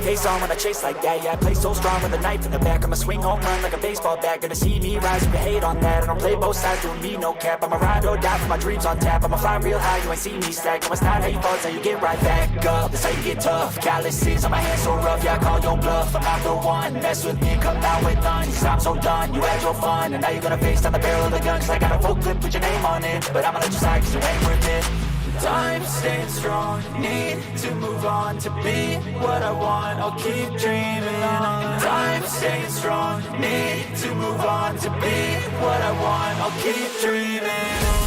face on when I chase like that. Yeah, I play so strong with a knife in the back. I'ma swing home run like a baseball bat. Gonna see me rise, you can hate on that. I don't play both sides, doing me no cap. I'ma ride or die for my dreams on tap. I'ma fly real high, you ain't see me stack. No, it's not how you fall, it's how you get right back up. That's how you get tough. Calluses on my hands so rough, yeah, I call your bluff. I'm not the one, mess with me, come out with none. Cause I'm so done, you had your fun. And now you're gonna face down the barrel of the gun. Cause I got a full clip, put your name on it. But I'ma let you slide cause you ain't worth it. Time staying strong, need to move on. To be what I want, I'll keep dreaming on. Time staying strong, need to move on. To be what I want, I'll keep dreaming on.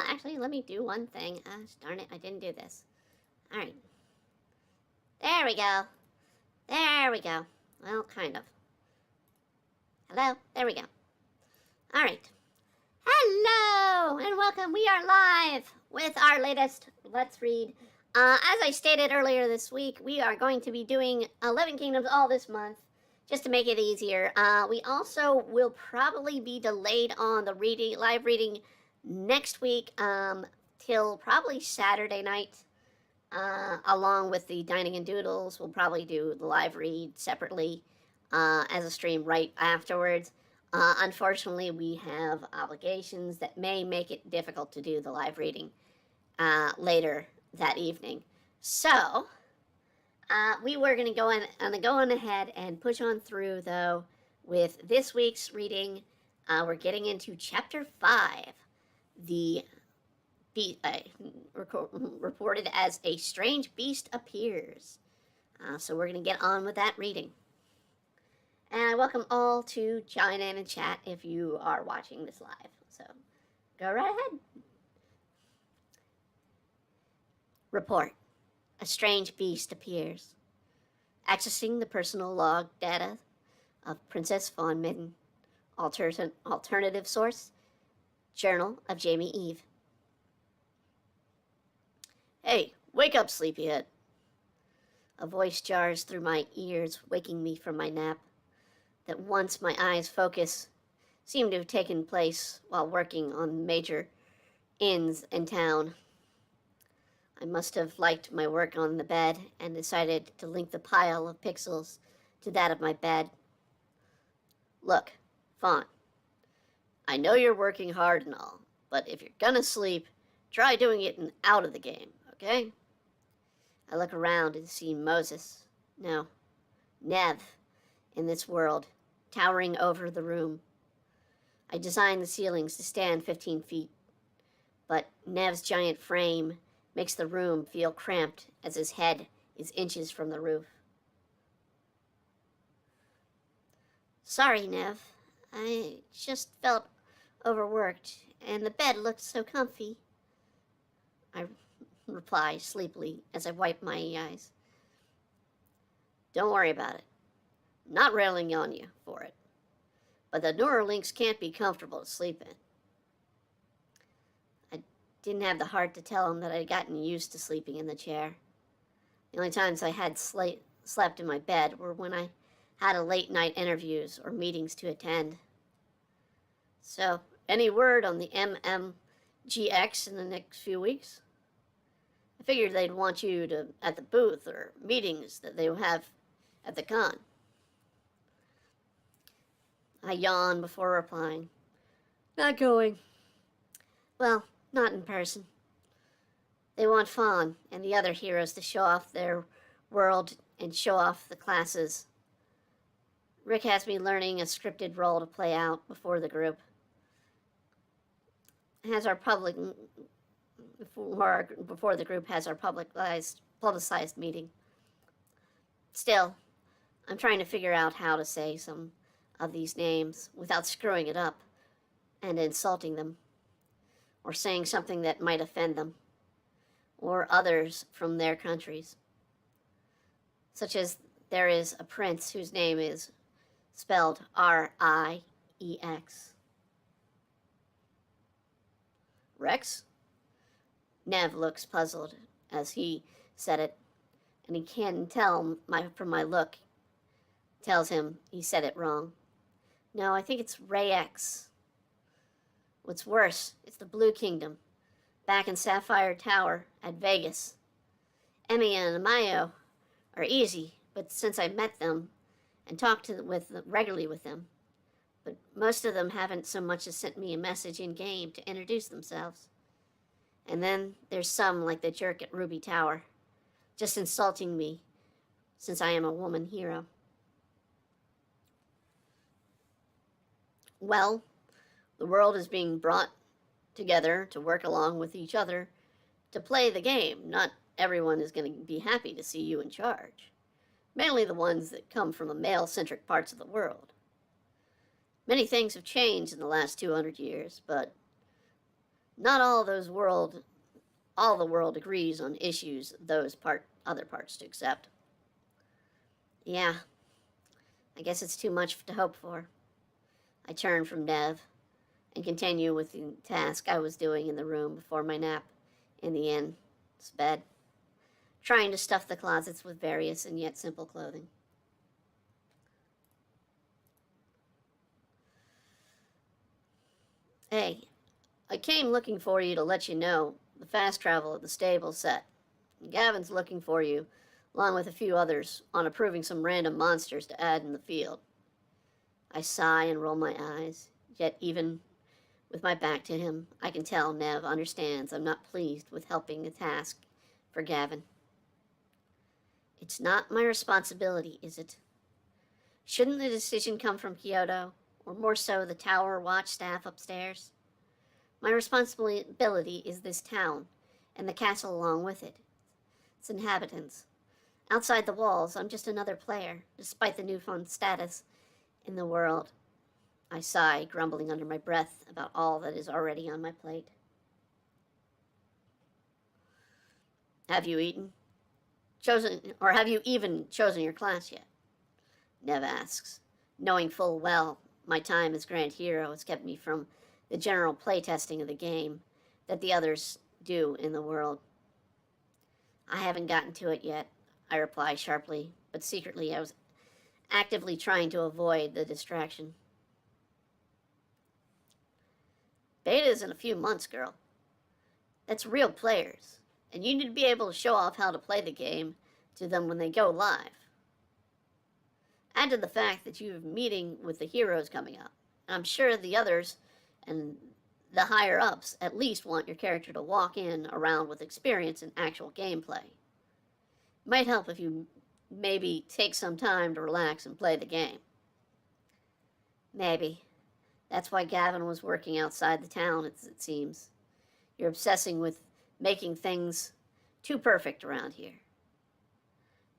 Actually, let me do one thing. Darn it, I didn't do this. Alright. There we go. There we go. Well, kind of. Hello? There we go. Alright. Hello, and welcome. We are live with our latest Let's Read. As I stated earlier this week, we are going to be doing 11 Kingdoms all this month, just to make it easier. We also will probably be delayed on the live reading next week till probably Saturday night, along with the Dining and Doodles. We'll probably do the live read separately as a stream right afterwards. Unfortunately, we have obligations that may make it difficult to do the live reading later that evening. So, we were going to go on ahead and push on through, though, with this week's reading. We're getting into Chapter 5. Reported as a strange beast appears. So we're going to get on with that reading. And I welcome all to join in and chat if you are watching this live. So go right ahead. Report. A strange beast appears. Accessing the personal log data of Princess Fawn Midden. Alternative source. Journal of Jamie Eve. Hey, wake up, sleepyhead. A voice jars through my ears, waking me from my nap. That once my eyes' focus seemed to have taken place while working on major inns in town. I must have liked my work on the bed and decided to link the pile of pixels to that of my bed. Look, Fawn. I know you're working hard and all, but if you're gonna sleep, try doing it out of the game, okay? I look around and see Moses, no, Nev, in this world, towering over the room. I designed the ceilings to stand 15 feet, but Nev's giant frame makes the room feel cramped as his head is inches from the roof. Sorry, Nev. I just felt overworked, and the bed looked so comfy. I reply sleepily as I wipe my eyes. Don't worry about it. I'm not railing on you for it, but the Neuralinks can't be comfortable to sleep in. I didn't have the heart to tell him that I'd gotten used to sleeping in the chair. The only times I had slept in my bed were when I had a late night interviews or meetings to attend. So, any word on the MMGX in the next few weeks? I figured they'd want you to at the booth or meetings that they have at the con. I yawn before replying. Not going. Well, not in person. They want Fawn and the other heroes to show off their world and show off the classes. Rick has me learning a scripted role to play out before the group. Has our public before the group has our publicized meeting. Still, I'm trying to figure out how to say some of these names without screwing it up and insulting them, or saying something that might offend them, or others from their countries. Such as there is a prince whose name is spelled R-I-E-X. Rex? Nev looks puzzled as he said it, and he can tell from my look, tells him he said it wrong. No, I think it's Ray X. What's worse, it's the Blue Kingdom, back in Sapphire Tower at Vegas. Emmy and Amayo are easy, but since I met them and talked regularly with them, but most of them haven't so much as sent me a message in-game to introduce themselves. And then there's some like the jerk at Ruby Tower, just insulting me since I am a woman hero. Well, the world is being brought together to work along with each other to play the game. Not everyone is going to be happy to see you in charge. Mainly the ones that come from the male-centric parts of the world. Many things have changed in the last 200 years, but not all the world agrees on issues those other parts to accept. Yeah, I guess it's too much to hope for. I turn from Nev and continue with the task I was doing in the room before my nap in the inn's bed, trying to stuff the closets with various and yet simple clothing. Hey, I came looking for you to let you know the fast travel at the stable's set. Gavin's looking for you, along with a few others, on approving some random monsters to add in the field. I sigh and roll my eyes, yet even with my back to him, I can tell Nev understands I'm not pleased with helping the task for Gavin. It's not my responsibility, is it? Shouldn't the decision come from Kyoto, or more so the tower watch staff upstairs? My responsibility is this town, and the castle along with it, its inhabitants. Outside the walls, I'm just another player, despite the newfound status in the world. I sigh, grumbling under my breath about all that is already on my plate. Have you eaten? Have you even chosen your class yet? Nev asks, knowing full well my time as Grand Hero has kept me from the general playtesting of the game that the others do in the world. I haven't gotten to it yet, I reply sharply, but secretly I was actively trying to avoid the distraction. Beta is in a few months, girl. That's real players, and you need to be able to show off how to play the game to them when they go live. Add to the fact that you have a meeting with the heroes coming up, and I'm sure the others and the higher ups at least want your character to walk in around with experience in actual gameplay. It might help if you maybe take some time to relax and play the game. Maybe. That's why Gavin was working outside the town, it seems. You're obsessing with making things too perfect around here.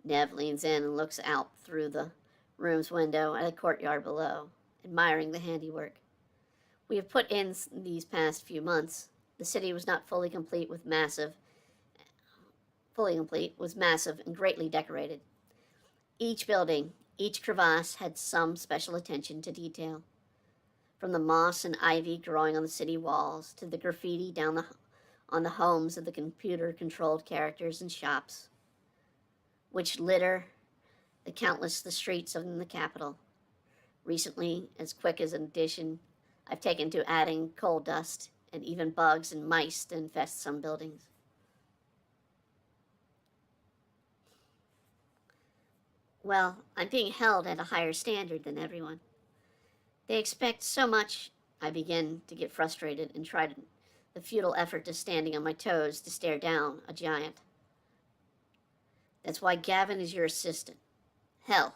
Nev leans in and looks out through the room's window at a courtyard below, admiring the handiwork. We have put in these past few months. The city was not fully complete was massive and greatly decorated. Each building, each crevasse had some special attention to detail. From the moss and ivy growing on the city walls to the graffiti on the homes of the computer-controlled characters and shops, which litter the streets of the capital. Recently, as quick as an addition, I've taken to adding coal dust and even bugs and mice to infest some buildings. Well, I'm being held at a higher standard than everyone. They expect so much. I begin to get frustrated and try to the futile effort of standing on my toes to stare down a giant. That's why Gavin is your assistant. Hell,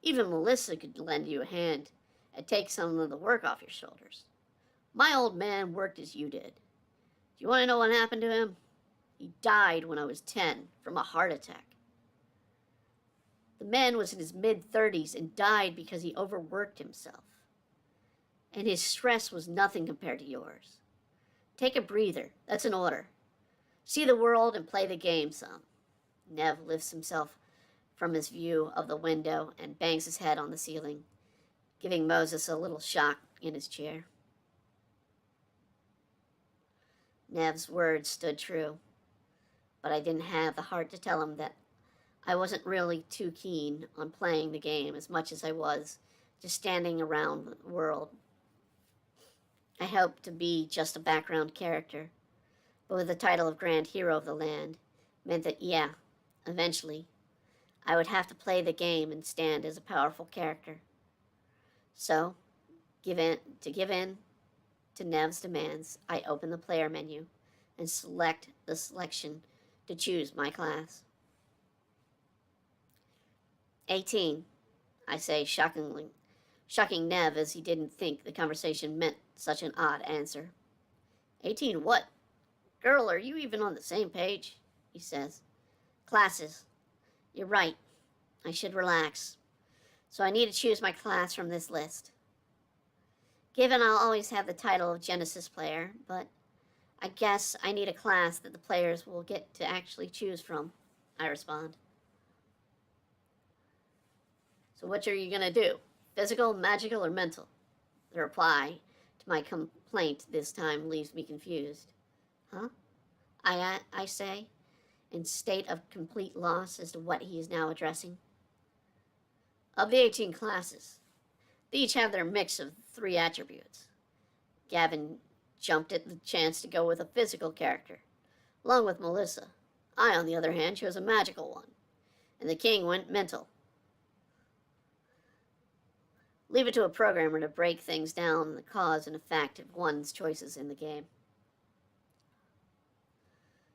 even Melissa could lend you a hand and take some of the work off your shoulders. My old man worked as you did. Do you want to know what happened to him? He died when I was 10 from a heart attack. The man was in his mid-30s and died because he overworked himself. And his stress was nothing compared to yours. Take a breather. That's an order. See the world and play the game some. Nev lifts himself from his view of the window and bangs his head on the ceiling, giving Moses a little shock in his chair. Nev's words stood true, but I didn't have the heart to tell him that I wasn't really too keen on playing the game as much as I was just standing around the world. I hoped to be just a background character, but with the title of Grand Hero of the Land meant that, yeah, eventually, I would have to play the game and stand as a powerful character. So, give in to Nev's demands, I open the player menu and select the selection to choose my class. 18, I say shocking Nev as he didn't think the conversation meant such an odd answer. 18 what? Girl, are you even on the same page? He says. Classes. You're right. I should relax. So I need to choose my class from this list. Given I'll always have the title of Genesis player, but I guess I need a class that the players will get to actually choose from, I respond. So what are you going to do? Physical, magical, or mental? The reply to my complaint this time leaves me confused. Huh? I say, in state of complete loss as to what he is now addressing. Of the 18 classes, they each have their mix of 3 attributes. Gavin jumped at the chance to go with a physical character, along with Melissa. I, on the other hand, chose a magical one, and the king went mental. Leave it to a programmer to break things down and the cause and effect of one's choices in the game.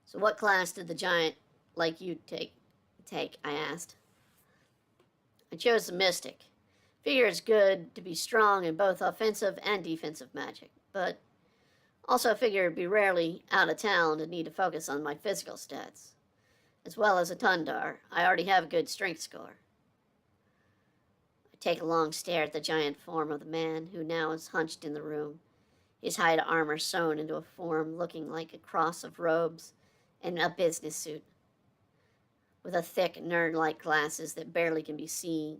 So what class did the giant like you take? I asked. I chose the Mystic. Figure it's good to be strong in both offensive and defensive magic, but also figure it'd be rarely out of town to need to focus on my physical stats. As well as a Tundar, I already have a good strength score. I take a long stare at the giant form of the man who now is hunched in the room, his hide armor sewn into a form looking like a cross of robes and a business suit, with a thick, nerd-like glasses that barely can be seen,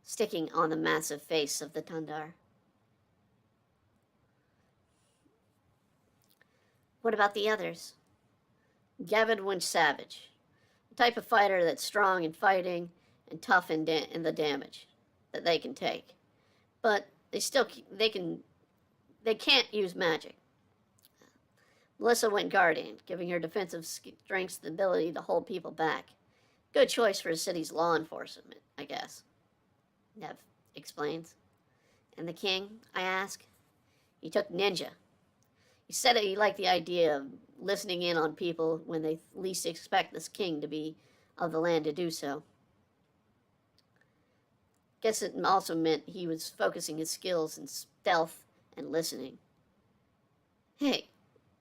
sticking on the massive face of the Tundar. What about the others? Gavin went savage, the type of fighter that's strong in fighting and tough in the damage that they can take, but they can't use magic. Melissa went guardian, giving her defensive strength the ability to hold people back. Good choice for a city's law enforcement, I guess. Nev explains. And the king, I ask? He took ninja. He said that he liked the idea of listening in on people when they least expect this king to be of the land to do so. Guess it also meant he was focusing his skills in stealth and listening. Hey,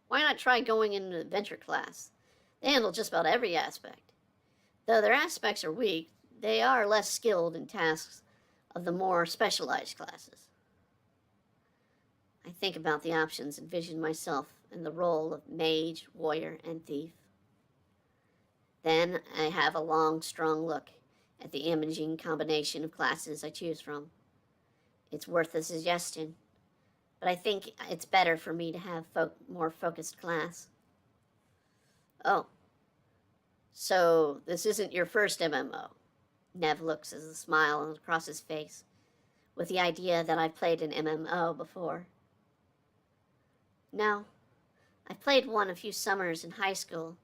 why not try going in an adventure class? They handle just about every aspect. Though their aspects are weak, they are less skilled in tasks of the more specialized classes. I think about the options, envision myself in the role of mage, warrior, and thief. Then I have a long, strong look at the imaging combination of classes I choose from. It's worth a suggestion, but I think it's better for me to have more focused class. Oh, so this isn't your first MMO? Nev looks as a smile across his face, with the idea that I've played an MMO before. No, I've played one a few summers in high school,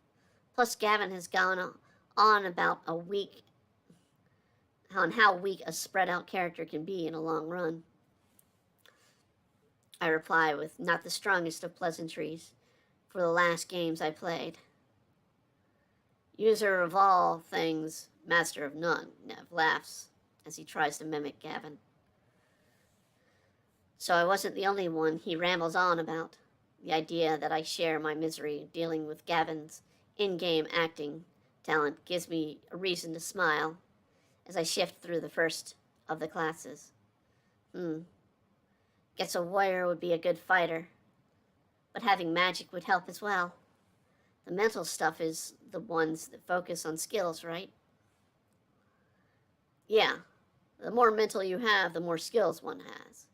plus Gavin has gone on about on how weak a spread-out character can be in a long run. I reply with not the strongest of pleasantries, for the last games I played. User of all things, master of none, Nev laughs as he tries to mimic Gavin. So I wasn't the only one he rambles on about. The idea that I share my misery dealing with Gavin's in-game acting talent gives me a reason to smile as I shift through the first of the classes. Guess a warrior would be a good fighter, but having magic would help as well. The mental stuff is the ones that focus on skills, right? Yeah, the more mental you have, the more skills one has.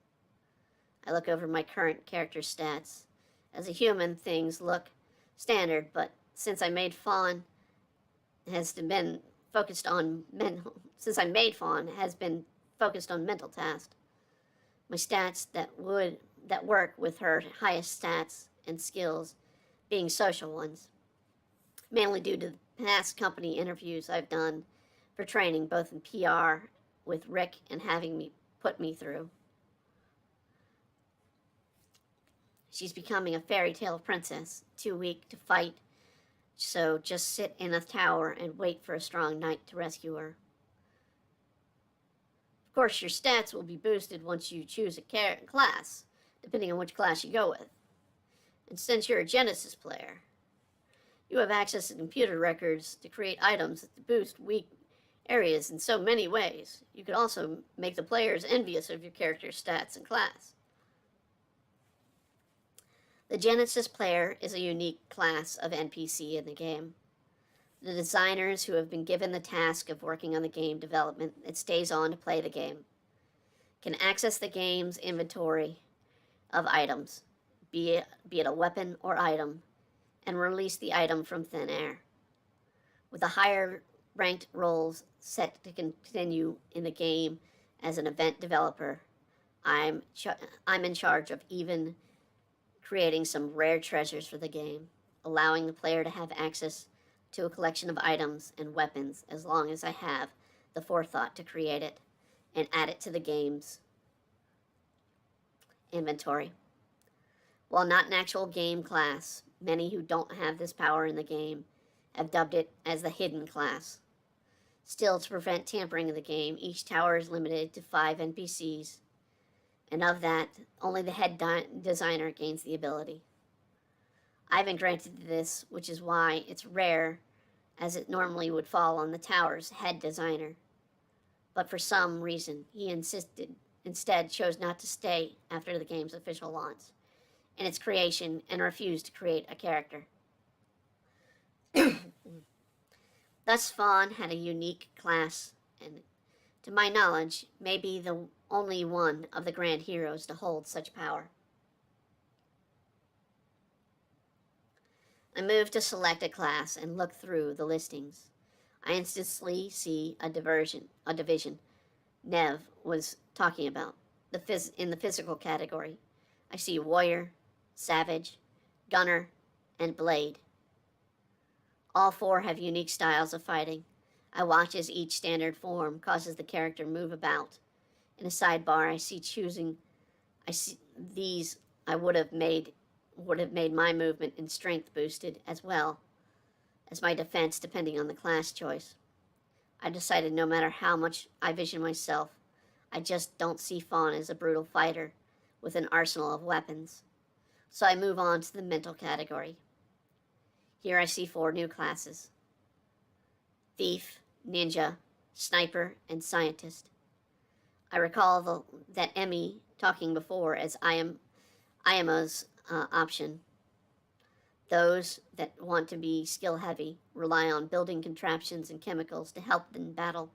I look over my current character stats. As a human, things look standard, but since I made Fawn has been focused on mental tasks. My stats that work with her highest stats and skills being social ones, mainly due to the past company interviews I've done for training both in PR with Rick and having me put me through. She's becoming a fairy tale princess, too weak to fight, so just sit in a tower and wait for a strong knight to rescue her. Of course, your stats will be boosted once you choose a class, depending on which class you go with. And since you're a Genesis player, you have access to computer records to create items that boost weak areas in so many ways. You could also make the players envious of your character's stats and class. The Genesis player is a unique class of NPC in the game. The designers who have been given the task of working on the game development that stays on to play the game can access the game's inventory of items, be it a weapon or item, and release the item from thin air. With the higher ranked roles set to continue in the game as an event developer, I'm in charge of even creating some rare treasures for the game, allowing the player to have access to a collection of items and weapons as long as I have the forethought to create it and add it to the game's inventory. While not an actual game class, many who don't have this power in the game have dubbed it as the hidden class. Still, to prevent tampering in the game, each tower is limited to 5 NPCs, and of that, only the head designer gains the ability. I've been granted this, which is why it's rare, as it normally would fall on the tower's head designer. But for some reason, he instead chose not to stay after the game's official launch in its creation and refused to create a character. Thus, Fawn had a unique class, and to my knowledge, may be the only one of the grand heroes to hold such power. I move to select a class and look through the listings. I instantly see a division Nev was talking about. In the physical category, I see warrior, savage, gunner, and blade. All 4 have unique styles of fighting. I watch as each standard form causes the character to move about. In a sidebar, I see these I would have made my movement and strength boosted as well as my defense depending on the class choice. I decided no matter how much I vision myself, I just don't see Fawn as a brutal fighter with an arsenal of weapons. So I move on to the mental category. Here I see 4 new classes: thief, ninja, sniper, and scientist. I recall that Emmy talking before as Ayama's option. Those that want to be skill heavy rely on building contraptions and chemicals to help in battle.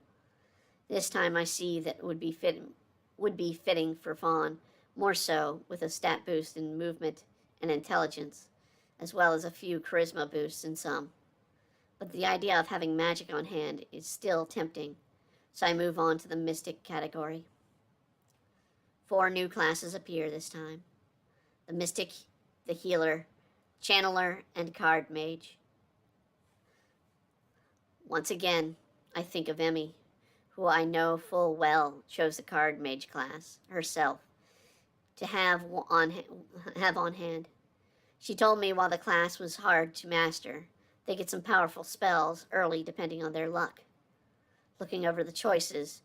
This time I see that would be fitting for Fawn, more so with a stat boost in movement and intelligence, as well as a few charisma boosts in some. But the idea of having magic on hand is still tempting, so I move on to the mystic category. 4 new classes appear this time: the mystic, the healer, channeler, and card mage. Once again, I think of Emmy, who I know full well chose the card mage class herself to have on hand. She told me while the class was hard to master, they get some powerful spells early depending on their luck. Looking over the choices,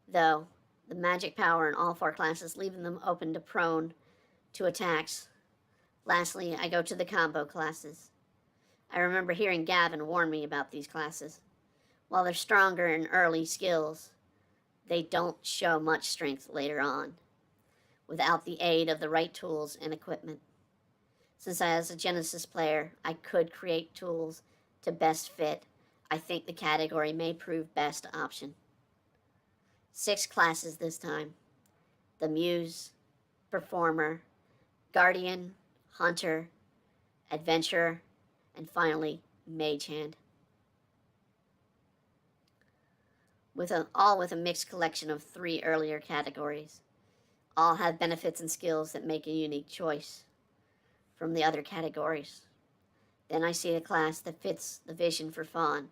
though, the magic power in all four classes, leaving them open to prone to attacks. Lastly, I go to the combo classes. I remember hearing Gavin warn me about these classes. While they're stronger in early skills, they don't show much strength later on, without the aid of the right tools and equipment. Since as a Genesis player, I could create tools to best fit, I think the category may prove best option. 6 classes this time: the Muse, Performer, Guardian, Hunter, Adventurer, and finally, Mage Hand. All with a mixed collection of 3 earlier categories. All have benefits and skills that make a unique choice from the other categories. Then I see a class that fits the vision for Fawn,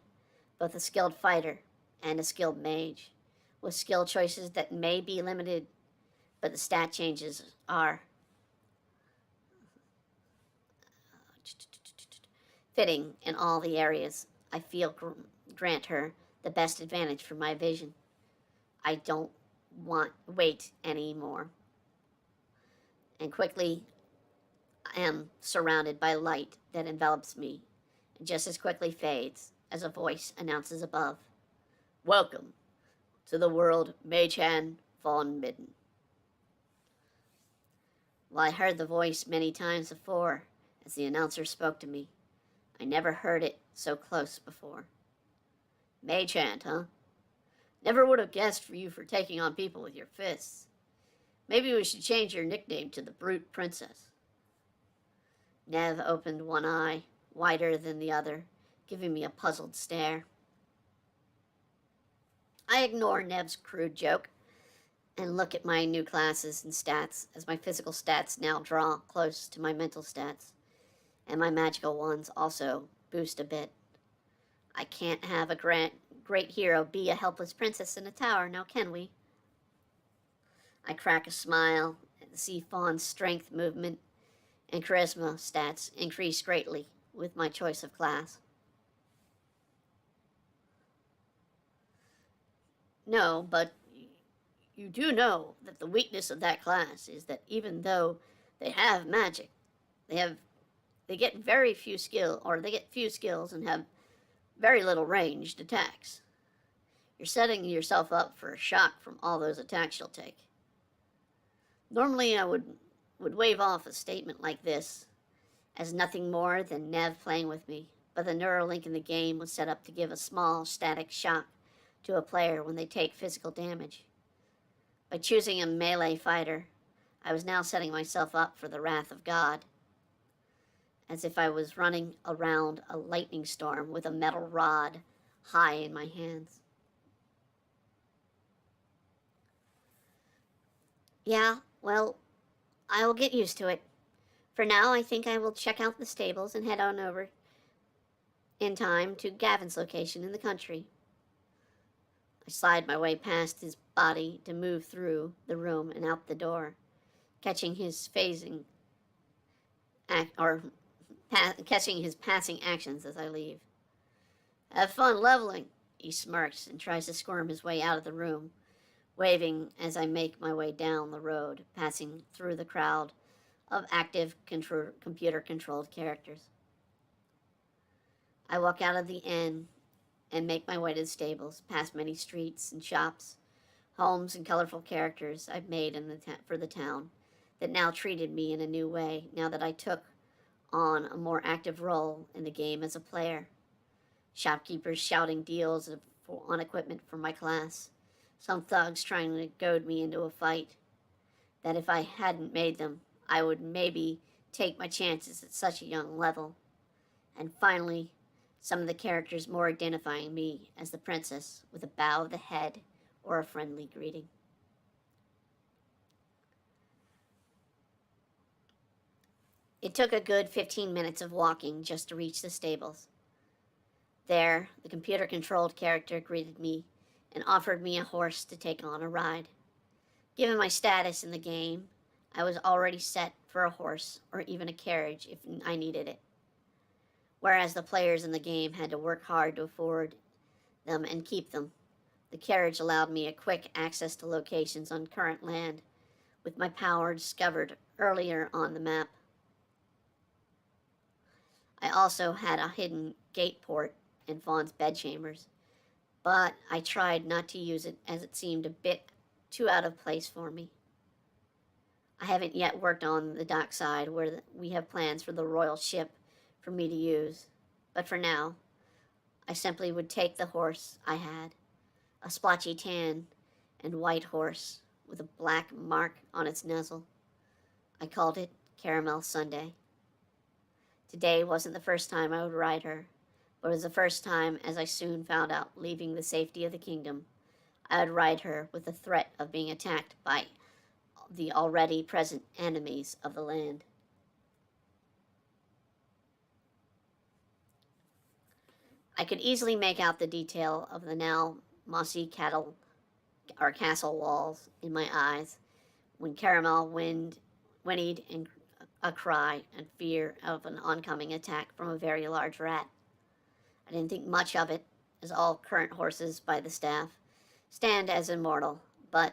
both a skilled fighter and a skilled mage, with skill choices that may be limited, but the stat changes are fitting in all the areas I feel grant her the best advantage for my vision. I don't wait anymore. And quickly I am surrounded by light that envelops me and just as quickly fades as a voice announces above, "Welcome to the world Mage-Hand Fawn Midden." While I heard the voice many times before as the announcer spoke to me, I never heard it so close before. "Mage-Hand, huh? Never would have guessed for you for taking on people with your fists. Maybe we should change your nickname to the Brute Princess." Nev opened one eye, wider than the other, giving me a puzzled stare. I ignore Nev's crude joke and look at my new classes and stats, as my physical stats now draw close to my mental stats, and my magical ones also boost a bit. I can't have a great hero be a helpless princess in a tower, now can we? I crack a smile and see Fawn's strength, movement, and charisma stats increase greatly with my choice of class. "No, but you do know that the weakness of that class is that even though they have magic, they get few skills and have very little ranged attacks. You're setting yourself up for a shock from all those attacks you'll take." Normally I would wave off a statement like this as nothing more than Nev playing with me, but the Neuralink in the game was set up to give a small static shock to a player when they take physical damage. By choosing a melee fighter, I was now setting myself up for the wrath of God, as if I was running around a lightning storm with a metal rod high in my hands. "Yeah, well, I will get used to it. For now, I think I will check out the stables and head on over in time to Gavin's location in the country." I slide my way past his body to move through the room and out the door, catching his passing actions as I leave. "Have fun leveling," he smirks and tries to squirm his way out of the room, waving as I make my way down the road, passing through the crowd of active computer-controlled characters. I walk out of the inn and make my way to the stables, past many streets and shops, homes, and colorful characters I've made for the town that now treated me in a new way now that I took on a more active role in the game as a player. Shopkeepers shouting deals on equipment for my class. Some thugs trying to goad me into a fight that if I hadn't made them, I would maybe take my chances at such a young level. And finally, some of the characters more identifying me as the princess with a bow of the head or a friendly greeting. It took a good 15 minutes of walking just to reach the stables. There, the computer-controlled character greeted me and offered me a horse to take on a ride. Given my status in the game, I was already set for a horse or even a carriage if I needed it. Whereas the players in the game had to work hard to afford them and keep them, the carriage allowed me a quick access to locations on current land, with my power discovered earlier on the map. I also had a hidden gate port in Fawn's bedchambers, but I tried not to use it as it seemed a bit too out of place for me. I haven't yet worked on the dockside where we have plans for the royal ship for me to use, but for now, I simply would take the horse I had, a splotchy tan and white horse with a black mark on its muzzle. I called it Caramel Sunday. Today wasn't the first time I would ride her, but it was the first time, as I soon found out, leaving the safety of the kingdom, I would ride her with the threat of being attacked by the already present enemies of the land. I could easily make out the detail of the now mossy castle walls in my eyes when Caramel whinnied in a cry and fear of an oncoming attack from a very large rat. I didn't think much of it, as all current horses by the staff stand as immortal, but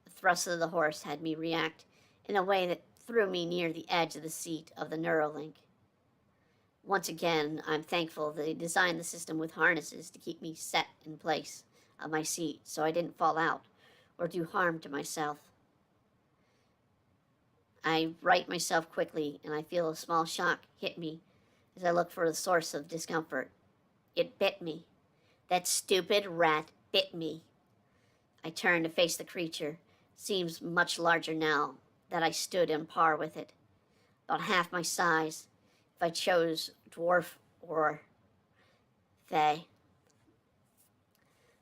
the thrust of the horse had me react in a way that threw me near the edge of the seat of the Neuralink. Once again, I'm thankful they designed the system with harnesses to keep me set in place of my seat so I didn't fall out or do harm to myself. I right myself quickly, and I feel a small shock hit me as I look for the source of discomfort. It bit me. That stupid rat bit me. I turned to face the creature. Seems much larger now that I stood on par with it. About half my size, if I chose dwarf or fey.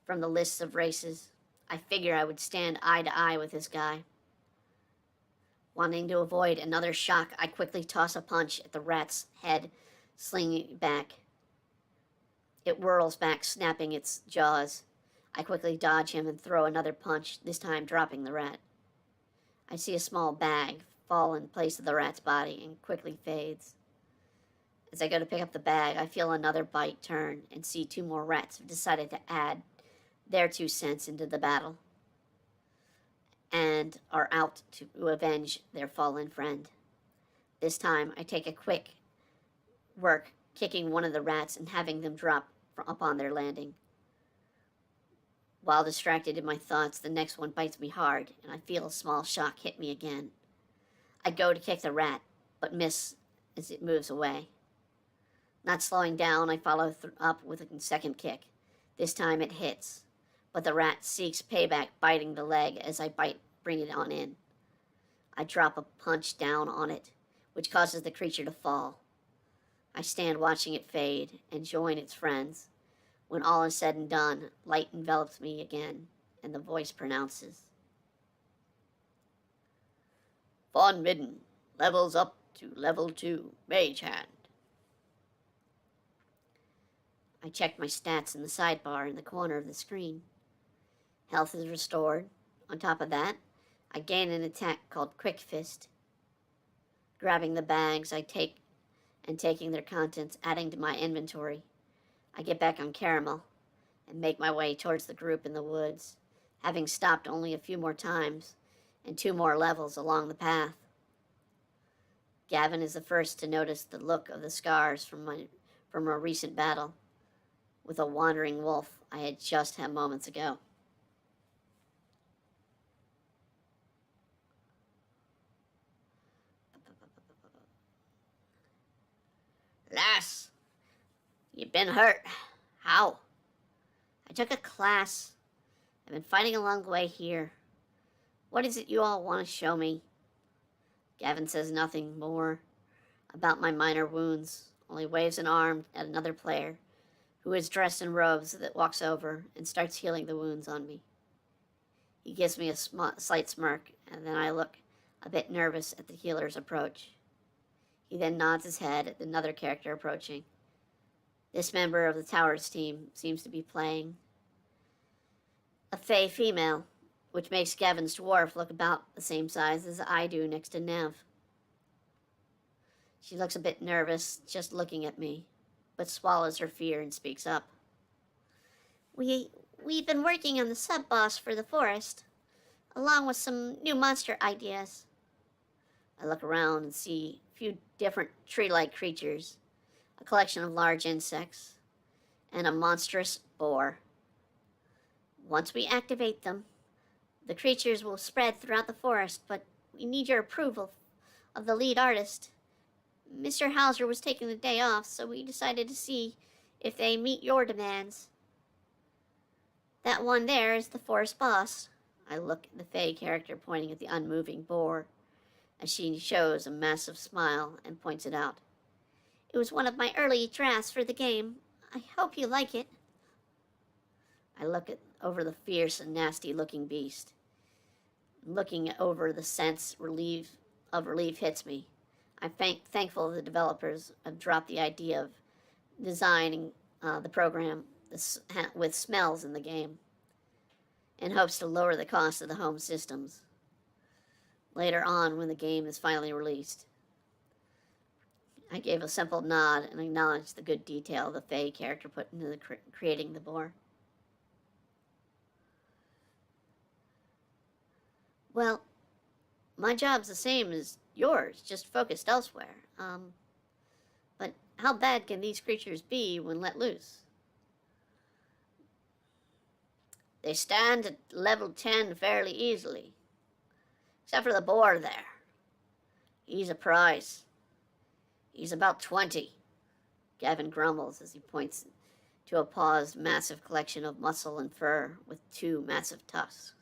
From the lists of races, I figure I would stand eye to eye with this guy. Wanting to avoid another shock, I quickly toss a punch at the rat's head, slinging it back. It whirls back, snapping its jaws. I quickly dodge him and throw another punch, this time dropping the rat. I see a small bag fall in place of the rat's body and quickly fades. As I go to pick up the bag, I feel another bite turn and see two more rats have decided to add their 2 cents into the battle and are out to avenge their fallen friend. This time, I take a quick work, kicking one of the rats and having them drop upon their landing. While distracted in my thoughts, the next one bites me hard, and I feel a small shock hit me again. I go to kick the rat, but miss as it moves away. Not slowing down, I follow up with a second kick. This time it hits, but the rat seeks payback, biting the leg as I bring it on in. I drop a punch down on it, which causes the creature to fall. I stand watching it fade and join its friends. When all is said and done, light envelops me again, and the voice pronounces, Von Midden levels up to level 2, Mage Hand. I check my stats in the sidebar in the corner of the screen. Health is restored. On top of that, I gain an attack called Quick Fist. Grabbing the bags I take and taking their contents, adding to my inventory, I get back on Caramel and make my way towards the group in the woods, having stopped only a few more times and 2 more levels along the path. Gavin is the first to notice the look of the scars from a recent battle with a wandering wolf I had just had moments ago. Lass, you've been hurt. How? I took a class. I've been fighting along the way here. What is it you all want to show me? Gavin says nothing more about my minor wounds, only waves an arm at another player who is dressed in robes that walks over and starts healing the wounds on me. He gives me a slight smirk, and then I look a bit nervous at the healer's approach. He then nods his head at another character approaching. This member of the Towers team seems to be playing a fey female. which makes Gavin's dwarf look about the same size as I do next to Nev. She looks a bit nervous just looking at me, but swallows her fear and speaks up. We've been working on the sub-boss for the forest, along with some new monster ideas. I look around and see a few different tree-like creatures, a collection of large insects, and a monstrous boar. Once we activate them, the creatures will spread throughout the forest, but we need your approval of the lead artist. Mr. Hauser was taking the day off, so we decided to see if they meet your demands. That one there is the forest boss. I look at the Fae character pointing at the unmoving boar, as she shows a massive smile and points it out. It was one of my early drafts for the game. I hope you like it. I look over the fierce and nasty-looking beast. Looking over the sense of relief hits me. I'm thankful the developers have dropped the idea of designing the program with smells in the game, in hopes to lower the cost of the home systems later on when the game is finally released. I gave a simple nod and acknowledged the good detail the Fae character put into creating the boar. Well, my job's the same as yours, just focused elsewhere. But how bad can these creatures be when let loose? They stand at level 10 fairly easily. Except for the boar there. He's a prize. He's about 20. Gavin grumbles as he points to a paused massive collection of muscle and fur with 2 massive tusks.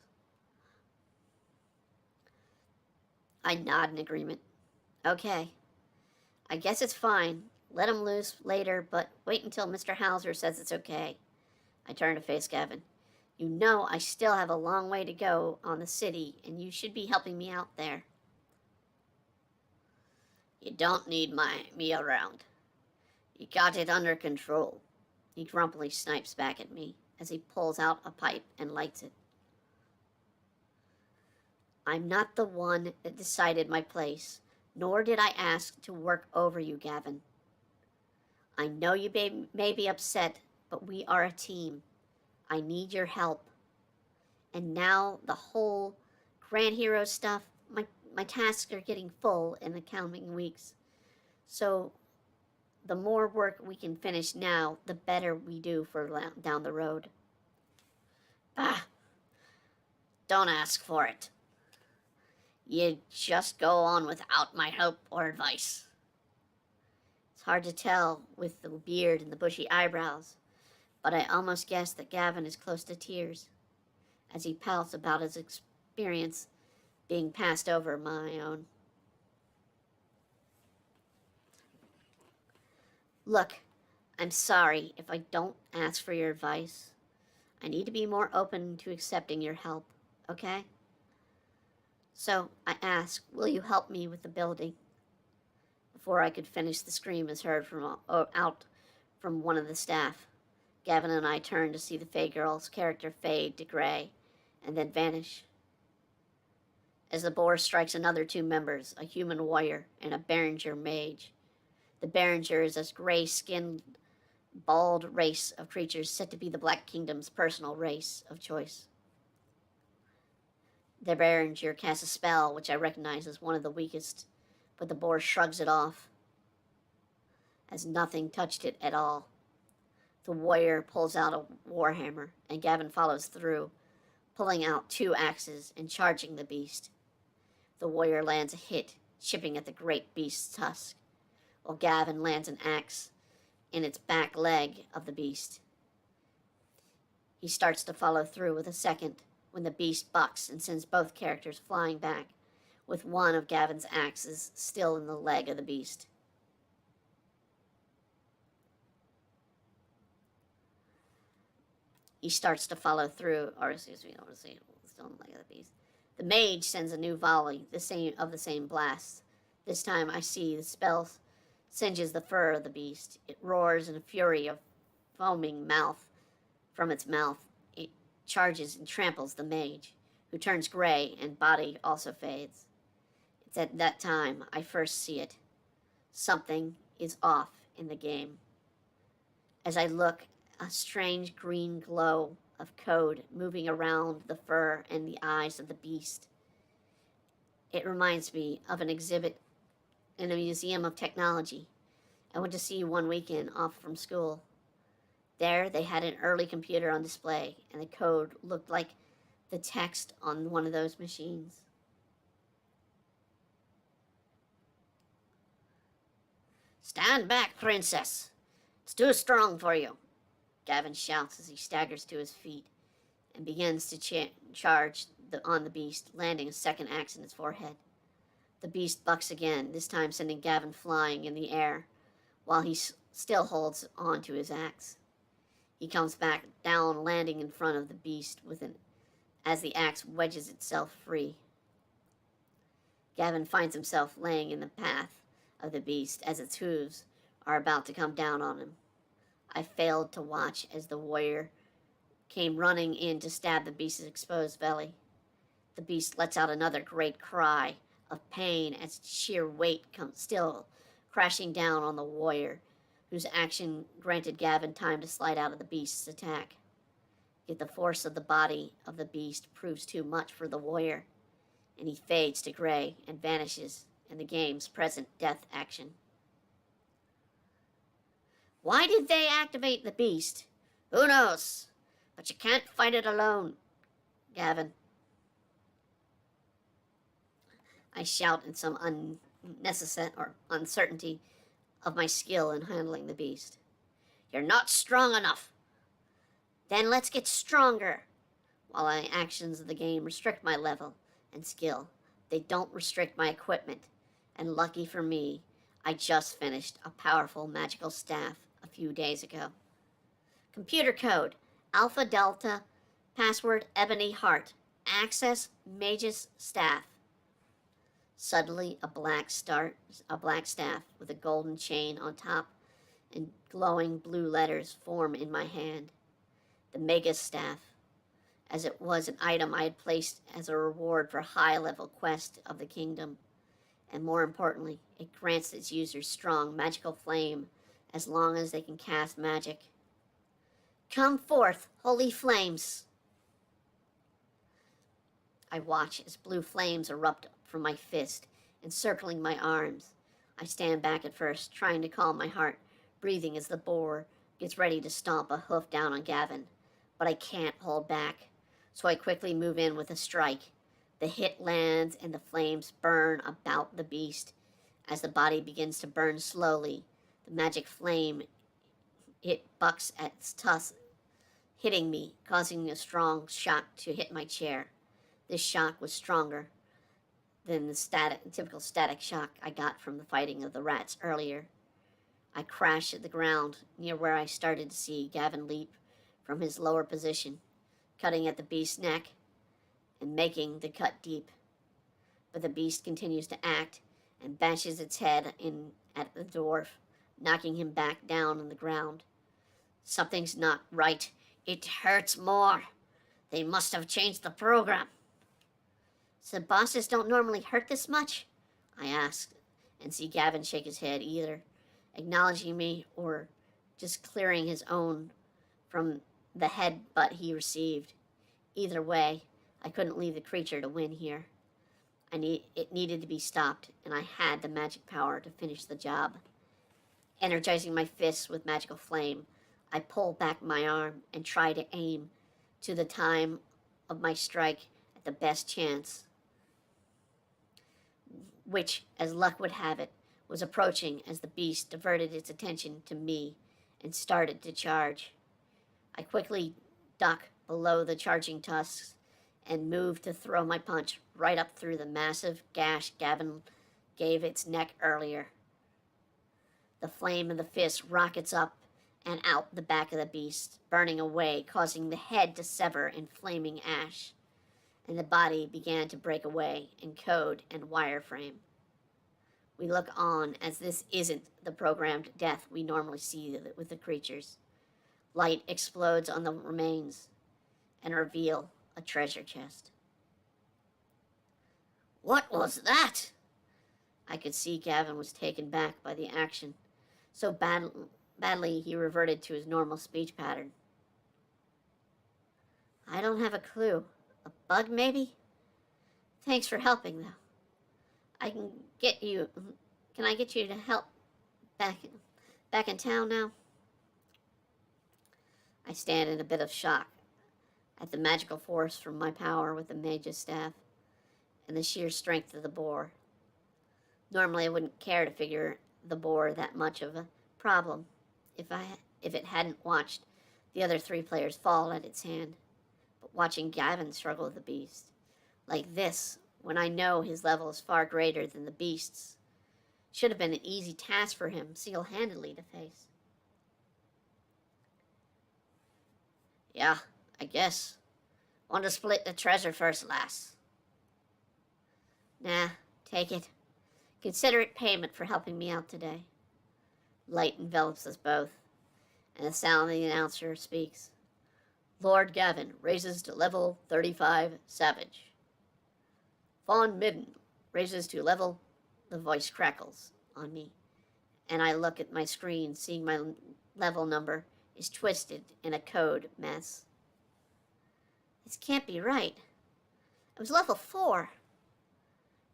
I nod in agreement. Okay. I guess it's fine. Let him loose later, but wait until Mr. Hauser says it's okay. I turn to face Gavin. You know I still have a long way to go on the city, and you should be helping me out there. You don't need me around. You got it under control. He grumpily snipes back at me as he pulls out a pipe and lights it. I'm not the one that decided my place, nor did I ask to work over you, Gavin. I know you may be upset, but we are a team. I need your help. And now the whole Grand Hero stuff, my tasks are getting full in the coming weeks. So the more work we can finish now, the better we do for down the road. Ah, don't ask for it. You just go on without my help or advice. It's hard to tell with the beard and the bushy eyebrows, but I almost guess that Gavin is close to tears as he pouts about his experience being passed over my own. Look, I'm sorry if I don't ask for your advice. I need to be more open to accepting your help, okay? So I ask, will you help me with the building? Before I could finish, the scream is heard from out from one of the staff. Gavin and I turn to see the Fae girl's character fade to gray and then vanish. As the boar strikes another 2 members, a human warrior and a Behringer mage. The Behringer is a gray-skinned, bald race of creatures said to be the Black Kingdom's personal race of choice. The Behringer casts a spell, which I recognize as one of the weakest, but the boar shrugs it off, as nothing touched it at all. The warrior pulls out a warhammer, and Gavin follows through, pulling out 2 axes and charging the beast. The warrior lands a hit, chipping at the great beast's tusk, while Gavin lands an axe in its back leg of the beast. He starts to follow through with a second, when the beast bucks and sends both characters flying back, with one of Gavin's axes still in the leg of the beast. He starts to follow through, or excuse me, I want to say still in the leg of the beast. The mage sends a new volley, the same blast. This time I see the spell singes the fur of the beast. It roars in a fury of foaming mouth from its mouth. It charges and tramples the mage, who turns gray and body also fades. It's at that time I first see it. Something is off in the game. As I look, a strange green glow of code moving around the fur and the eyes of the beast. It reminds me of an exhibit in a museum of technology I went to see one weekend off from school. There, they had an early computer on display, and the code looked like the text on one of those machines. "Stand back, princess! It's too strong for you," Gavin shouts as he staggers to his feet and begins to charge on the beast, landing a second axe in its forehead. The beast bucks again, this time sending Gavin flying in the air, while he still holds on to his axe. He comes back down, landing in front of the beast as the axe wedges itself free. Gavin finds himself laying in the path of the beast as its hooves are about to come down on him. I failed to watch as the warrior came running in to stab the beast's exposed belly. The beast lets out another great cry of pain as its sheer weight comes still crashing down on the warrior, whose action granted Gavin time to slide out of the beast's attack. Yet the force of the body of the beast proves too much for the warrior, and he fades to gray and vanishes in the game's present death action. Why did they activate the beast? Who knows? But you can't fight it alone, Gavin. I shout in some unnecessary or uncertainty of my skill in handling the beast. You're not strong enough. Then let's get stronger. While my actions of the game restrict my level and skill, they don't restrict my equipment. And lucky for me, I just finished a powerful magical staff a few days ago. Computer code, Alpha Delta, password Ebony Heart, access Mage's staff. Suddenly, a black staff with a golden chain on top and glowing blue letters form in my hand. The Mage's staff, as it was an item I had placed as a reward for high-level quest of the kingdom. And more importantly, it grants its users strong magical flame as long as they can cast magic. Come forth, holy flames! I watch as blue flames erupt from my fist, encircling my arms. I stand back at first, trying to calm my heart, breathing as the boar gets ready to stomp a hoof down on Gavin. But I can't hold back, so I quickly move in with a strike. The hit lands and the flames burn about the beast. As the body begins to burn slowly, the magic flame, it bucks at its tusk, hitting me, causing a strong shock to hit my chair. This shock was stronger than the typical static shock I got from the fighting of the rats earlier. I crash at the ground near where I started to see Gavin leap from his lower position, cutting at the beast's neck and making the cut deep. But the beast continues to act and bashes its head in at the dwarf, knocking him back down on the ground. Something's not right. It hurts more. They must have changed the program. So bosses don't normally hurt this much? I asked, and see Gavin shake his head, either acknowledging me or just clearing his own from the headbutt he received. Either way, I couldn't leave the creature to win here. It needed to be stopped, and I had the magic power to finish the job. Energizing my fists with magical flame, I pull back my arm and try to aim to the time of my strike at the best chance, which, as luck would have it, was approaching as the beast diverted its attention to me and started to charge. I quickly duck below the charging tusks and move to throw my punch right up through the massive gash Gavin gave its neck earlier. The flame of the fist rockets up and out the back of the beast, burning away, causing the head to sever in flaming ash, and the body began to break away in code and wireframe. We look on as this isn't the programmed death we normally see with the creatures. Light explodes on the remains and reveal a treasure chest. What was that? I could see Gavin was taken back by the action. So badly he reverted to his normal speech pattern. I don't have a clue. A bug, maybe? Thanks for helping, though. I can get you... Can I get you to help back in town now? I stand in a bit of shock at the magical force from my power with the mage's staff and the sheer strength of the boar. Normally I wouldn't care to figure the boar that much of a problem if it hadn't watched the other 3 players fall at its hand. But watching Gavin struggle with the beast like this, when I know his level is far greater than the beast's, should have been an easy task for him single-handedly to face. Yeah, I guess. Want to split the treasure first, lass? Nah, take it. Consider it payment for helping me out today. Light envelops us both, and the sound of the announcer speaks. Lord Gavin raises to level 35 Savage. Fawn Midden raises to level... The voice crackles on me, and I look at my screen, seeing my level number is twisted in a code mess. This can't be right. I was level 4.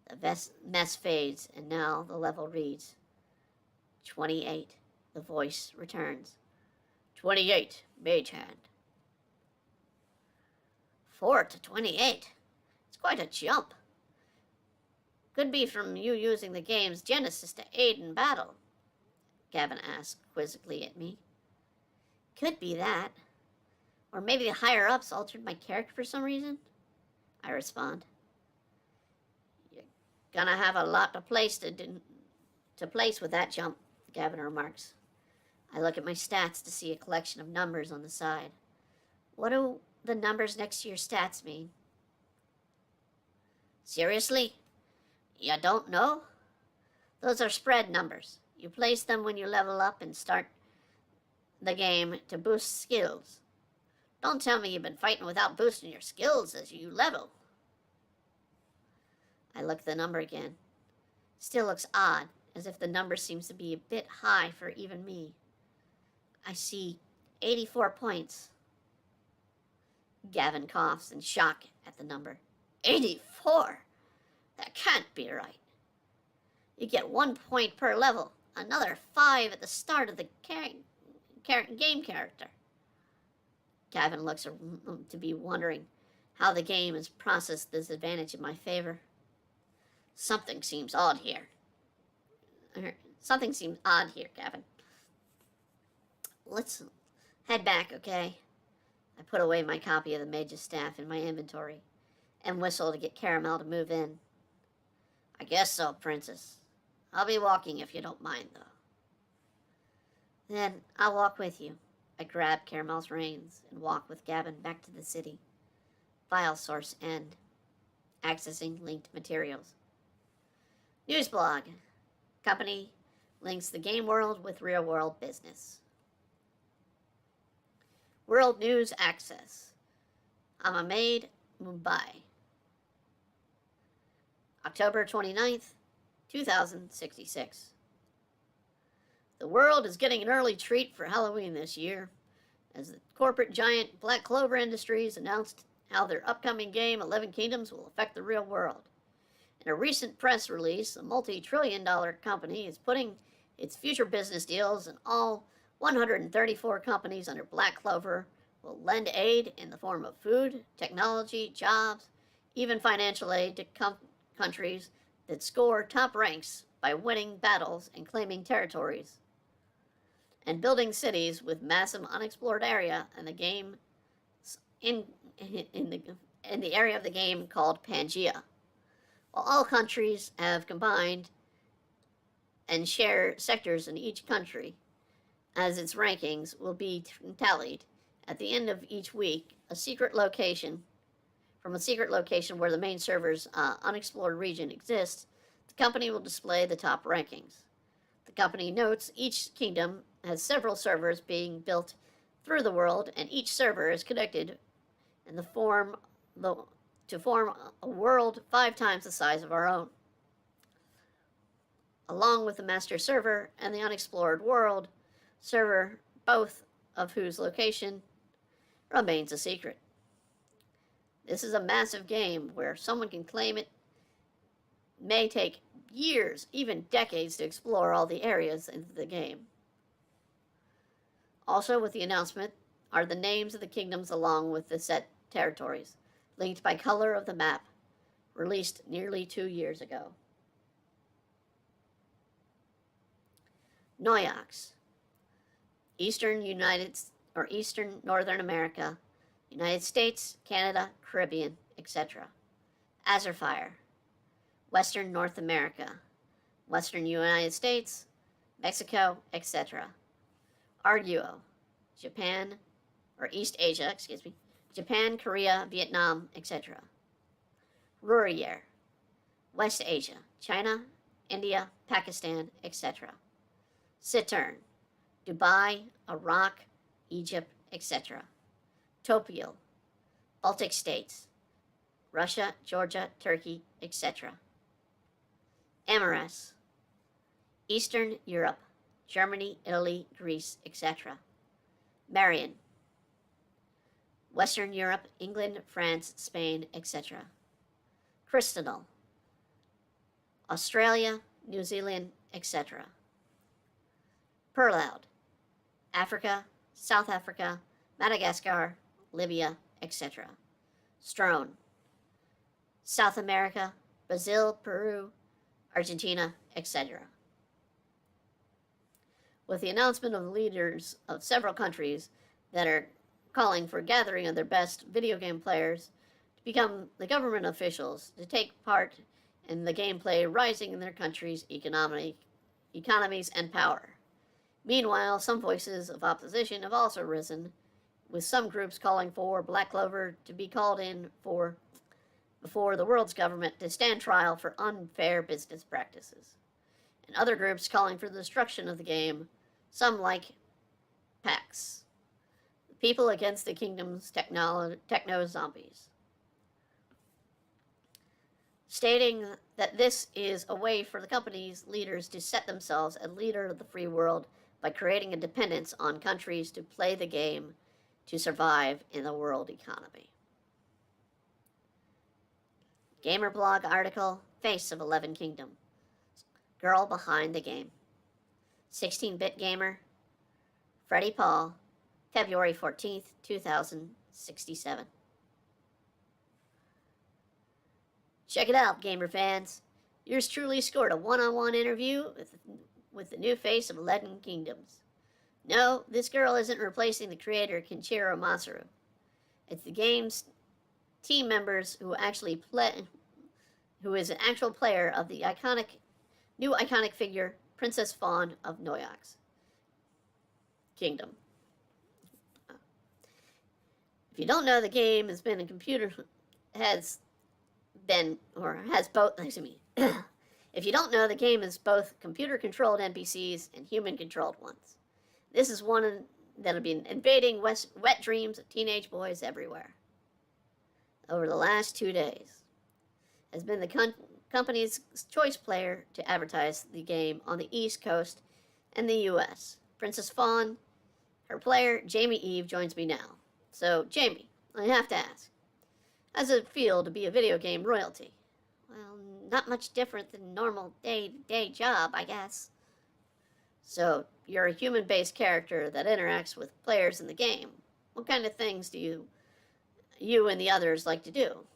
The mess fades, and now the level reads 28. The voice returns. 28, Mage Hand. 4 to 28. It's quite a jump. Could be from you using the game's genesis to aid in battle, Gavin asked quizzically at me. Could be that. Or maybe the higher-ups altered my character for some reason, I respond. You're gonna have a lot to place with that jump, Gavin remarks. I look at my stats to see a collection of numbers on the side. What do the numbers next to your stats mean? Seriously? You don't know? Those are spread numbers. You place them when you level up and start the game to boost skills. Don't tell me you've been fighting without boosting your skills as you level. I look at the number again. Still looks odd, as if the number seems to be a bit high for even me. I see 84 points. Gavin coughs in shock at the number. 84? That can't be right. You get 1 point per level, another 5 at the start of the game character. Gavin looks to be wondering how the game has processed this advantage in my favor. Something seems odd here. Something seems odd here, Gavin. Let's head back, okay? I put away my copy of the Mage's Staff in my inventory and whistle to get Caramel to move in. I guess so, Princess. I'll be walking if you don't mind, though. Then I'll walk with you. I grab Caramel's reins and walk with Gavin back to the city. File source end. Accessing linked materials. News blog. Company links the game world with real world business. World news access. I'm a maid, Mumbai. October 29th, 2066. The world is getting an early treat for Halloween this year, as the corporate giant Black Clover Industries announced how their upcoming game 11 Kingdoms will affect the real world. In a recent press release, a multi-trillion-dollar company is putting its future business deals, and all 134 companies under Black Clover will lend aid in the form of food, technology, jobs, even financial aid to countries that score top ranks by winning battles and claiming territories, and building cities with massive unexplored area in the game in the area of the game called Pangea. While all countries have combined and share sectors in each country, as its rankings will be tallied at the end of each week, a secret location where the main server's unexplored region exists, the company will display the top rankings. The company notes each kingdom has several servers being built through the world, and each server is connected in the form to form a world 5 times the size of our own. Along with the master server and the unexplored world server, both of whose location remains a secret. This is a massive game where someone can claim it may take years, even decades, to explore all the areas in the game. Also, with the announcement are the names of the kingdoms along with the set territories, linked by color of the map, released nearly 2 years ago. Noyax, Eastern Northern America, United States, Canada, Caribbean, etc. Azurfire, Western North America, Western United States, Mexico, etc. Arguo, Japan, or East Asia, Japan, Korea, Vietnam, etc. Rurier, West Asia, China, India, Pakistan, etc. Saturn, Dubai, Iraq, Egypt, etc. Topial, Baltic states, Russia, Georgia, Turkey, etc. Amaras, Eastern Europe, Germany, Italy, Greece, etc. Marion, Western Europe, England, France, Spain, etc. Crystal, Australia, New Zealand, etc. Perloud, Africa, South Africa, Madagascar, Libya, etc. Strone, South America, Brazil, Peru, Argentina, etc. With the announcement of leaders of several countries that are calling for a gathering of their best video game players to become the government officials to take part in the gameplay rising in their country's economies and power. Meanwhile, some voices of opposition have also risen, with some groups calling for Black Clover to be called in before the world's government to stand trial for unfair business practices, and other groups calling for the destruction of the game, some like PAX, the People Against the Kingdom's Techno-Zombies, stating that this is a way for the company's leaders to set themselves as leader of the free world by creating a dependence on countries to play the game to survive in the world economy. Gamerblog article, Face of 11 Kingdom, Girl Behind the Game. 16-bit gamer, Freddie Paul, February 14th, 2067. Check it out, gamer fans. Yours truly scored a one-on-one interview with the new face of 11 Kingdoms. No, this girl isn't replacing the creator Kenichiro Masaru. It's the game's team members who is an actual player of the new iconic figure, Princess Fawn of Noyax Kingdom. If you don't know, the game has been If you don't know, the game is both computer-controlled NPCs and human-controlled ones. This is one that'll be invading wet dreams of teenage boys everywhere. Over the last 2 days, has been the company's choice player to advertise the game on the East Coast and the U.S. Princess Fawn, her player, Jamie Eve, joins me now. So, Jamie, I have to ask, how does it feel to be a video game royalty? Well, not much different than a normal day-to-day job, I guess. So, you're a human-based character that interacts with players in the game. What kind of things do you and the others like to do?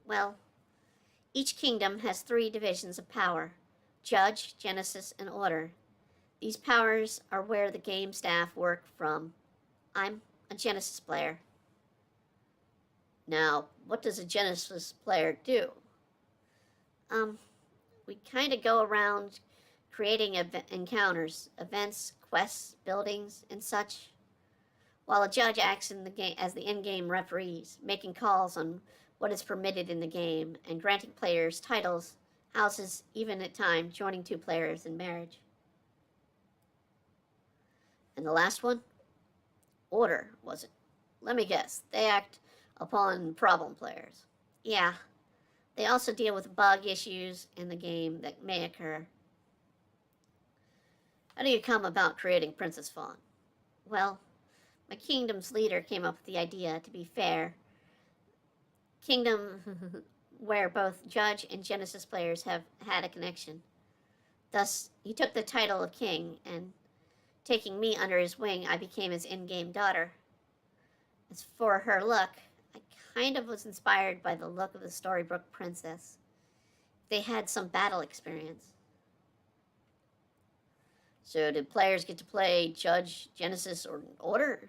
Well, each kingdom has 3 divisions of power: Judge, Genesis, and Order. These powers are where the game staff work from. I'm a Genesis player. Now, what does a Genesis player do? We kind of go around creating encounters, events, quests, buildings, and such, while a judge acts as the in-game referees, making calls on what is permitted in the game and granting players titles, houses, even at times joining 2 players in marriage. And the last one? Order, was it? Let me guess. They act upon problem players. Yeah, they also deal with bug issues in the game that may occur. How do you come about creating Princess Fawn? Well, my kingdom's leader came up with the idea, to be fair. Kingdom where both Judge and Genesis players have had a connection. Thus, he took the title of king, and taking me under his wing, I became his in-game daughter. As for her look, I kind of was inspired by the look of the Storybrooke princess. They had some battle experience. So did players get to play Judge, Genesis, or Order?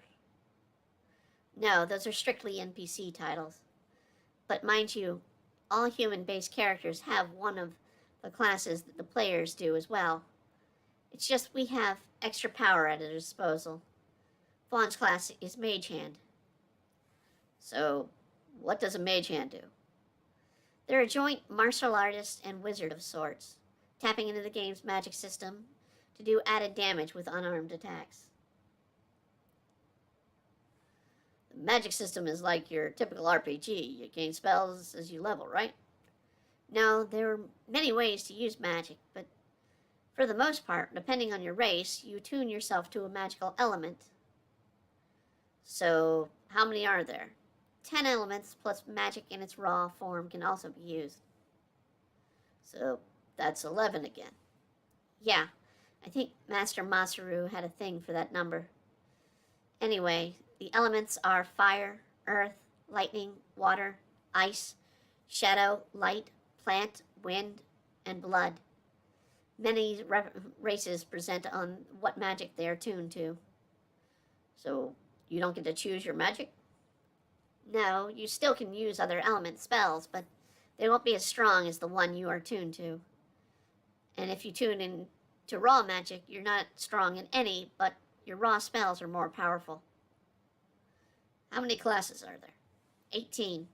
No, those are strictly NPC titles. But mind you, all human-based characters have one of the classes that the players do as well. It's just we have extra power at our disposal. Fawn's class is Mage Hand. So, what does a Mage Hand do? They're a joint martial artist and wizard of sorts, tapping into the game's magic system to do added damage with unarmed attacks. The magic system is like your typical RPG. You gain spells as you level, right? No, there are many ways to use magic, but for the most part, depending on your race, you attune yourself to a magical element. So, how many are there? 10 elements plus magic in its raw form can also be used. So, that's 11 again. Yeah, I think Master Masaru had a thing for that number. Anyway, the elements are fire, earth, lightning, water, ice, shadow, light, plant, wind, and blood. Many races present on what magic they are tuned to. So, you don't get to choose your magic? No, you still can use other element spells, but they won't be as strong as the one you are tuned to. And if you tune in to raw magic, you're not strong in any, but your raw spells are more powerful. How many classes are there? 18.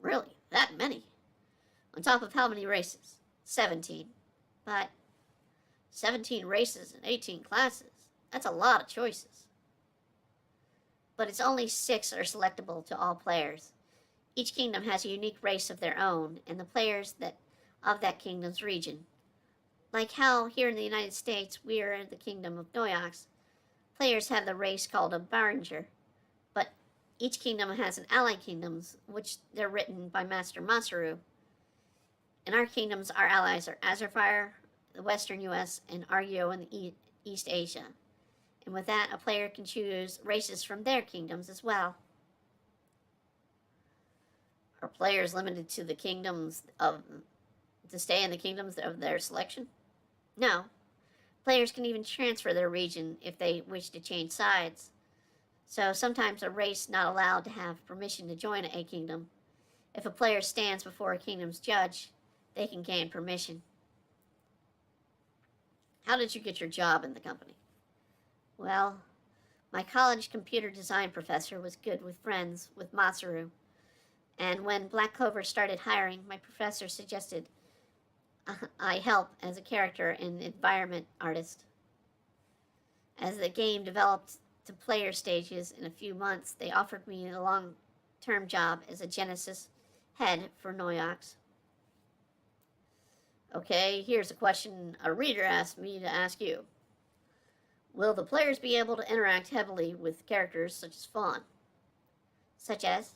Really? That many? On top of how many races? 17. But 17 races and 18 classes. That's a lot of choices. But it's only 6 are selectable to all players. Each kingdom has a unique race of their own, and the players of that kingdom's region. Like how here in the United States we are in the kingdom of Noyox, players have the race called a Barringer, but each kingdom has an allied kingdoms, which they're written by Master Masaru. In our kingdoms, our allies are Azurfire, the Western U.S., and Argyo in the East Asia. And with that, a player can choose races from their kingdoms as well. Are players limited to the kingdoms to stay in the kingdoms of their selection? No. Players can even transfer their region if they wish to change sides. So sometimes a race not allowed to have permission to join a kingdom. If a player stands before a kingdom's judge, they can gain permission. How did you get your job in the company? Well, my college computer design professor was good with friends with Masaru, and when Black Clover started hiring, my professor suggested I help as a character and environment artist. As the game developed to player stages in a few months, they offered me a long-term job as a Genesis head for Noyox. Okay, here's a question a reader asked me to ask you. Will the players be able to interact heavily with characters such as Fawn? Such as?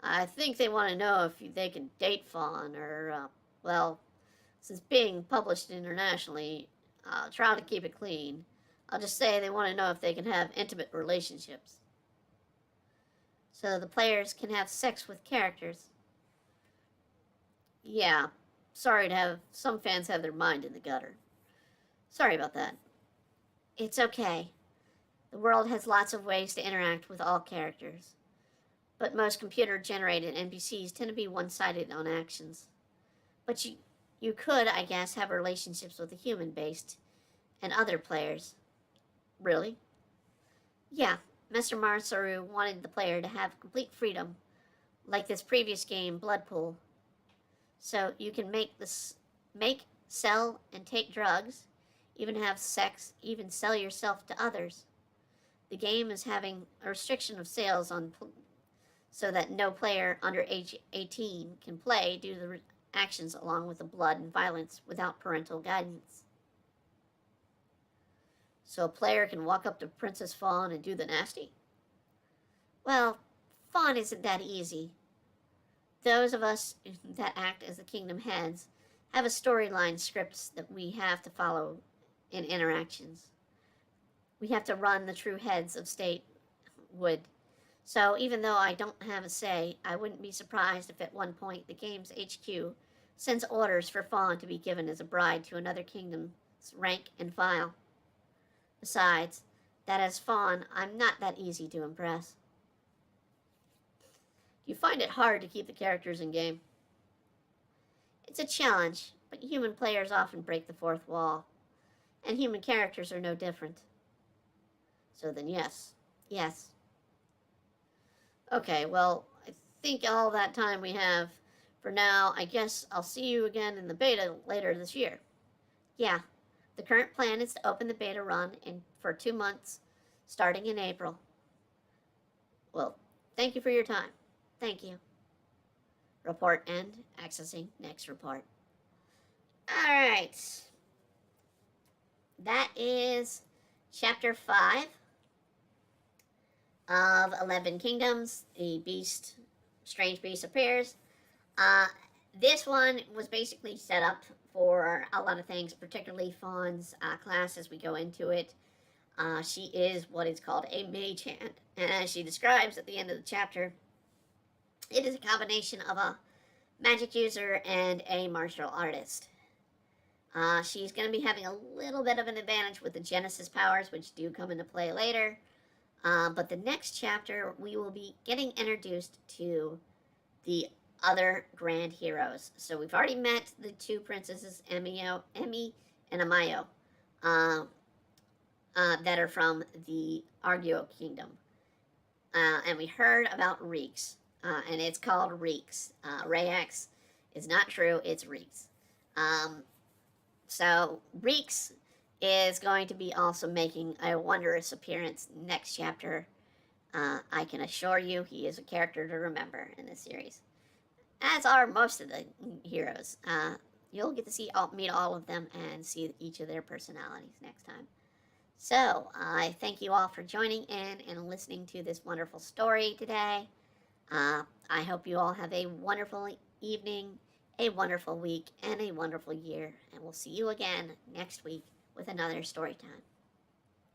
I think they want to know if they can date Fawn, or, well, since being published internationally, I'll try to keep it clean. I'll just say they want to know if they can have intimate relationships. So the players can have sex with characters. Yeah, sorry to have some fans have their mind in the gutter. Sorry about that. It's okay. The world has lots of ways to interact with all characters. But most computer-generated NPCs tend to be one-sided on actions. But you could, I guess, have relationships with a human-based and other players. Really? Yeah, Mr. Masaru wanted the player to have complete freedom, like this previous game, Bloodpool. So you can make, sell, and take drugs, even have sex, even sell yourself to others. The game is having a restriction of sales on so that no player under age 18 can play due to the actions along with the blood and violence without parental guidance. So a player can walk up to Princess Fawn and do the nasty? Well, Fawn isn't that easy. Those of us that act as the kingdom heads have a storyline scripts that we have to follow in interactions. We have to run the true heads of state would. So even though I don't have a say, I wouldn't be surprised if at one point the game's HQ sends orders for Fawn to be given as a bride to another kingdom's rank and file. Besides, that as Fawn, I'm not that easy to impress. Do you find it hard to keep the characters in game? It's a challenge, but human players often break the fourth wall, and human characters are no different. So then yes. Yes. Okay, well, I think all that time we have for now. I guess I'll see you again in the beta later this year. Yeah, the current plan is to open the beta run for 2 months, starting in April. Well, thank you for your time. Thank you. Report end. Accessing next report. Alright. That is Chapter 5 of 11 Kingdoms. The strange beast appears. This one was basically set up for a lot of things, particularly Fawn's class as we go into it. She is what is called a mage hand, and as she describes at the end of the chapter, it is a combination of a magic user and a martial artist. She's going to be having a little bit of an advantage with the Genesis powers, which do come into play later. But the next chapter, we will be getting introduced to the other grand heroes. So we've already met the two princesses, Emmy and Amayo, that are from the Arguo Kingdom. And we heard about Reeks. And it's called Reeks. Rayax is not true, it's Reeks. So Reeks is going to be also making a wondrous appearance next chapter. I can assure you he is a character to remember in this series. As are most of the heroes. You'll get to meet all of them and see each of their personalities next time. So, I thank you all for joining in and listening to this wonderful story today. I hope you all have a wonderful evening, a wonderful week, and a wonderful year. And we'll see you again next week with another story time.